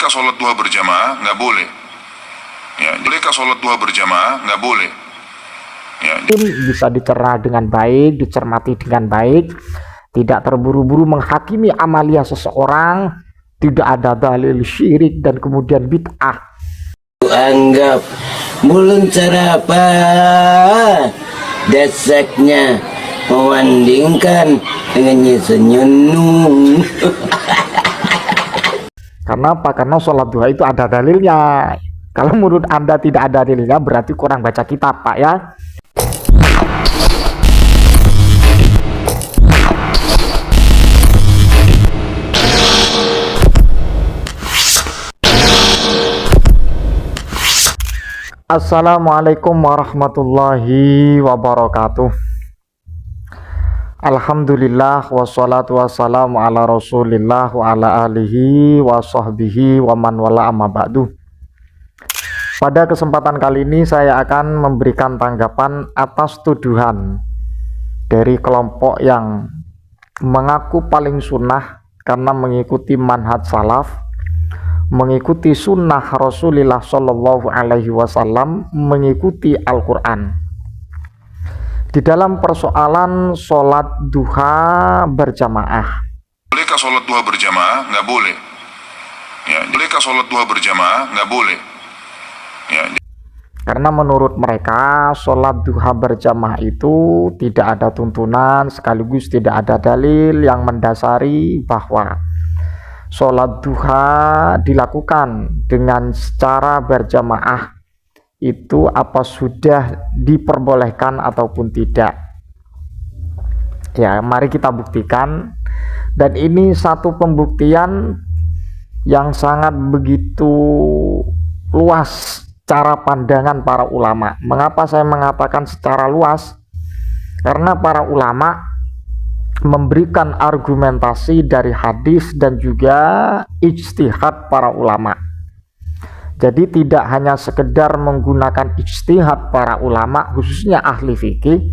bolehkah sholat duha berjamaah? Nggak boleh. Ya, bolehkah sholat duha berjamaah? Nggak boleh. Ya, bisa dicerna dengan baik, dicermati dengan baik, tidak terburu-buru menghakimi amalia seseorang, tidak ada dalil syirik dan kemudian bid'ah. Anggap bulan sarapan dasaknya membandingkan dengan senyum. Karena apa? Karena sholat duha itu ada dalilnya. Kalau menurut Anda tidak ada dalilnya, berarti kurang baca kitab, Pak ya. Assalamualaikum warahmatullahi wabarakatuh. Alhamdulillah wassalatu wassalamu ala rasulillah wa ala alihi wa sahbihi wa man wala amma ba'du. Pada kesempatan kali ini saya akan memberikan tanggapan atas tuduhan dari kelompok yang mengaku paling sunnah karena mengikuti manhaj salaf, mengikuti sunnah Rasulullah Shallallahu Alaihi Wasallam, mengikuti Al-Quran di dalam persoalan sholat duha berjamaah. bolehkah sholat duha berjamaah? Nggak boleh. Ya, bolehkah sholat duha berjamaah? Nggak boleh. Ya, Karena menurut mereka sholat duha berjamaah itu tidak ada tuntunan, sekaligus tidak ada dalil yang mendasari bahwa sholat duha dilakukan dengan secara berjamaah itu apa sudah diperbolehkan ataupun tidak. Ya, mari kita buktikan. Dan ini satu pembuktian yang sangat begitu luas cara pandangan para ulama. Mengapa saya mengatakan secara luas? Karena para ulama memberikan argumentasi dari hadis dan juga ijtihad para ulama. Jadi tidak hanya sekedar menggunakan ijtihad para ulama, khususnya ahli fikih,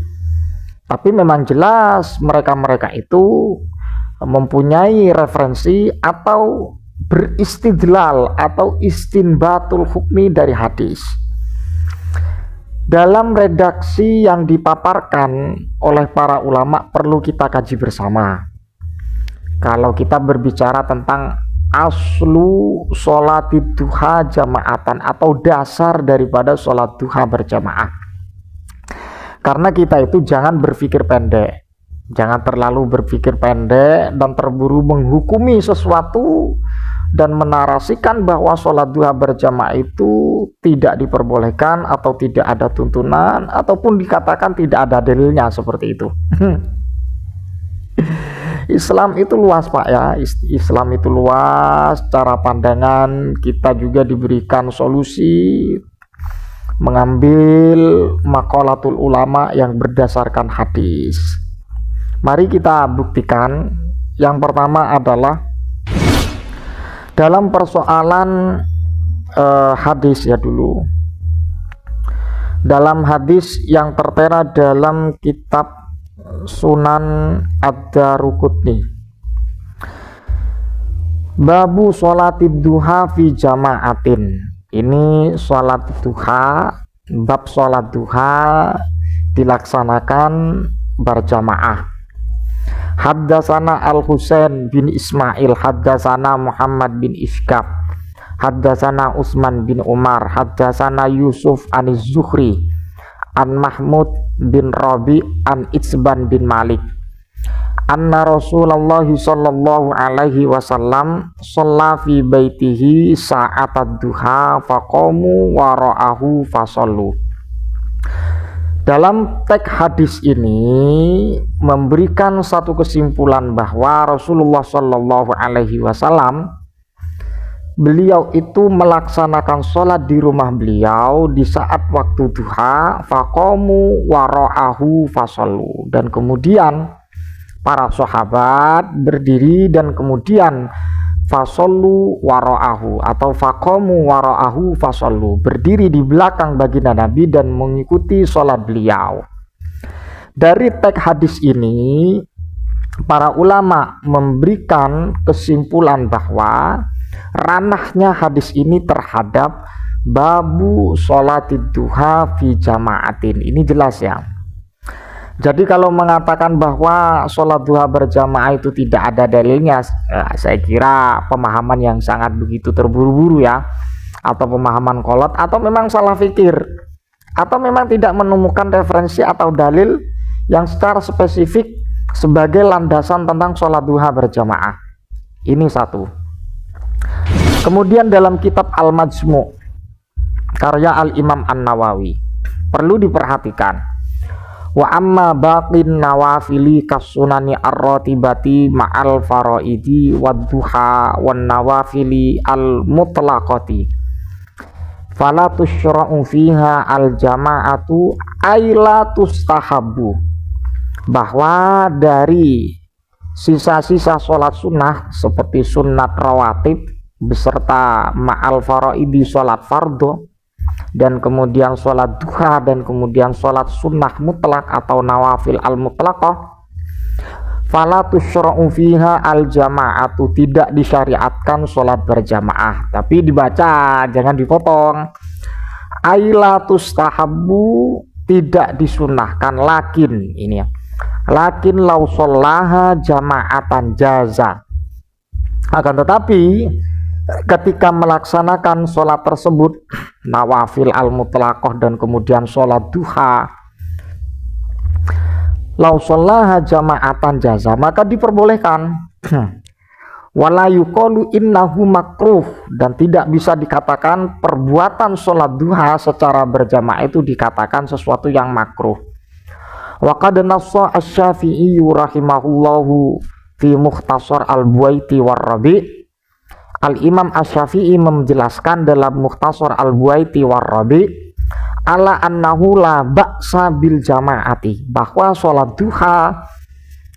tapi memang jelas mereka-mereka itu mempunyai referensi atau beristidlal atau istinbatul hukmi dari hadis. Dalam redaksi yang dipaparkan oleh para ulama perlu kita kaji bersama. Kalau kita berbicara tentang aslu sholatid duha jamaatan atau dasar daripada sholat duha berjamaah. Karena kita itu jangan berpikir pendek, jangan terlalu berpikir pendek dan terburu menghukumi sesuatu dan menarasikan bahwa sholat duha berjamaah itu tidak diperbolehkan atau tidak ada tuntunan ataupun dikatakan tidak ada dalilnya seperti itu. Islam itu luas, Pak ya. Islam itu luas, cara pandangan kita juga diberikan solusi mengambil maqalatul ulama yang berdasarkan hadis. Mari kita buktikan. Yang pertama adalah dalam persoalan hadis ya dulu. Dalam hadis yang tertera dalam kitab Sunan Ad-Daruqutni, babu sholatid duha fi jama'atin. Ini sholat duha, bab sholat duha dilaksanakan berjamaah. Haddasana Al-Husain bin Ismail, haddasana Muhammad bin Ishqaq, haddasana Utsman bin Umar, haddasana Yusuf Aniz Zuhri an Mahmud bin Rabi an Itsban bin Malik anna Rasulullah sallallahu alaihi wasallam shalla fi baitihi sa'atad duha faqamu wara'ahu fasallu. Dalam teks hadis ini memberikan satu kesimpulan bahwa Rasulullah sallallahu alaihi wasallam beliau itu melaksanakan sholat di rumah beliau di saat waktu duha, faqamu wara'ahu fasallu, dan kemudian para sahabat berdiri dan kemudian fasallu wara'ahu atau faqamu wara'ahu fasallu, berdiri di belakang baginda Nabi dan mengikuti sholat beliau. Dari teks hadis ini para ulama memberikan kesimpulan bahwa ranahnya hadis ini terhadap babu sholatid duha fi jama'atin. Ini jelas ya. Jadi kalau mengatakan bahwa sholat duha berjamaah itu tidak ada dalilnya, saya kira pemahaman yang sangat begitu terburu-buru ya, atau pemahaman kolot, atau memang salah fikir, atau memang tidak menemukan referensi atau dalil yang secara spesifik sebagai landasan tentang sholat duha berjamaah. Ini satu. Kemudian dalam kitab Al-Majmu' karya Al-Imam An-Nawawi perlu diperhatikan, wa amma baqin nawafili kasunani ar-ratibati ma'al faraidi wadduha wan nawafili al-mutlaqati fala tusyra'u fiha al-jama'atu ayla tustahabbu, bahwa dari sisa-sisa sholat sunnah seperti sunat rawatib beserta ma'al faraidi sholat fardhu, dan kemudian sholat duha, dan kemudian sholat sunnah mutlak atau nawafil al-mutlaqah, fala tusyra'u fiha al-jama'atu, tidak disyariatkan sholat berjamaah. Tapi dibaca, jangan dipotong. Aila tustahabbu, tidak disunahkan, lakin ini ya, lakin law shollaha jama'atan jaza, akan tetapi ketika melaksanakan sholat tersebut, nawafil al-mutlaqah dan kemudian sholat duha, lau shollaha jama'atan jaza, maka diperbolehkan. Wala yuqalu innahu makruh, dan tidak bisa dikatakan perbuatan sholat duha secara berjamaah itu dikatakan sesuatu yang makruh. Wa qad nassa asy-Syafi'i rahimahullahu fi Mukhtasar al-Buaiti war-Rabi'. Al-Imam Asy-Syafi'i menjelaskan dalam Mukhtasar al-Buaiti war-Rabi' ala annahu la ba'sa bil jama'ati, bahwa sholat duha,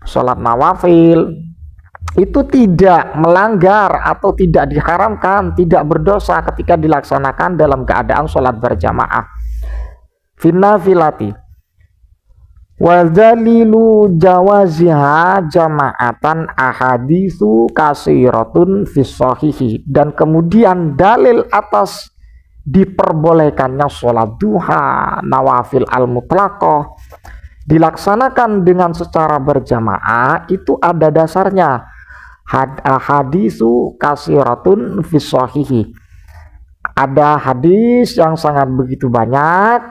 sholat nawafil itu tidak melanggar atau tidak diharamkan, tidak berdosa ketika dilaksanakan dalam keadaan sholat berjamaah. Finnafilati wa dzalilu jawaziha jama'atan ahaditsu kasiratun fis shahihi, dan kemudian dalil atas diperbolehkannya sholat duha, nawafil al-mutlaqah dilaksanakan dengan secara berjamaah itu ada dasarnya. Haditsu kasiratun fis shahihi, ada hadis yang sangat begitu banyak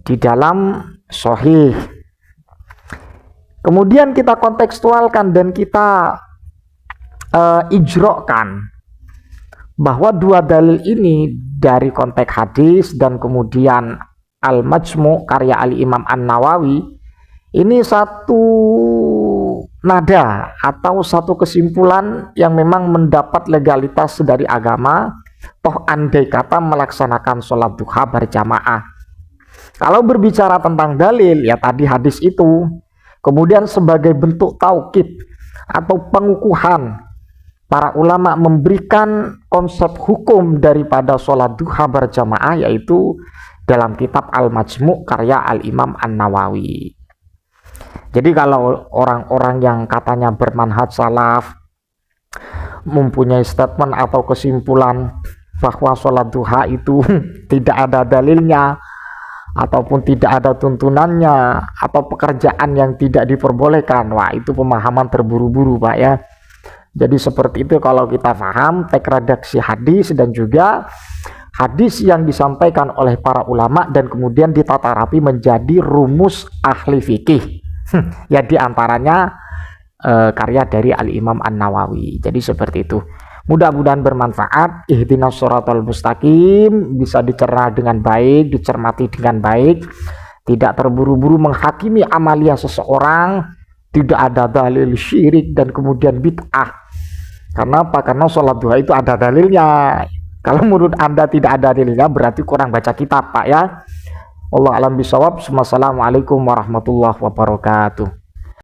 di dalam sahih. Kemudian kita kontekstualkan dan kita ijrokan bahwa dua dalil ini dari konteks hadis dan kemudian Al-Majmu' karya Al-Imam An-Nawawi ini satu nada atau satu kesimpulan yang memang mendapat legalitas dari agama, toh andai kata melaksanakan sholat duha berjamaah. Kalau berbicara tentang dalil, ya tadi hadis itu, kemudian sebagai bentuk taukid atau pengukuhan, para ulama memberikan konsep hukum daripada sholat duha berjamaah, yaitu dalam kitab Al-Majmu' karya Al-Imam An-Nawawi. Jadi kalau orang-orang yang katanya bermanhaj salaf mempunyai statement atau kesimpulan bahwa sholat duha itu tidak ada dalilnya, ataupun tidak ada tuntunannya, atau pekerjaan yang tidak diperbolehkan, wah itu pemahaman terburu-buru Pak ya. Jadi seperti itu kalau kita paham teks redaksi hadis dan juga hadis yang disampaikan oleh para ulama dan kemudian ditata rapi menjadi rumus ahli fikih. Ya diantaranya karya dari Al-Imam An-Nawawi. Jadi seperti itu. Mudah-mudahan bermanfaat. Ihdinas shiratal mustaqim bisa dicerna dengan baik, dicermati dengan baik, tidak terburu-buru menghakimi amalia seseorang, tidak ada dalil syirik dan kemudian bid'ah. Karena apa? Karena sholat duha itu ada dalilnya. Kalau menurut Anda tidak ada dalilnya, berarti kurang baca kitab Pak ya. Allah alam bisawab. Wassalamualaikum warahmatullahi wabarakatuh.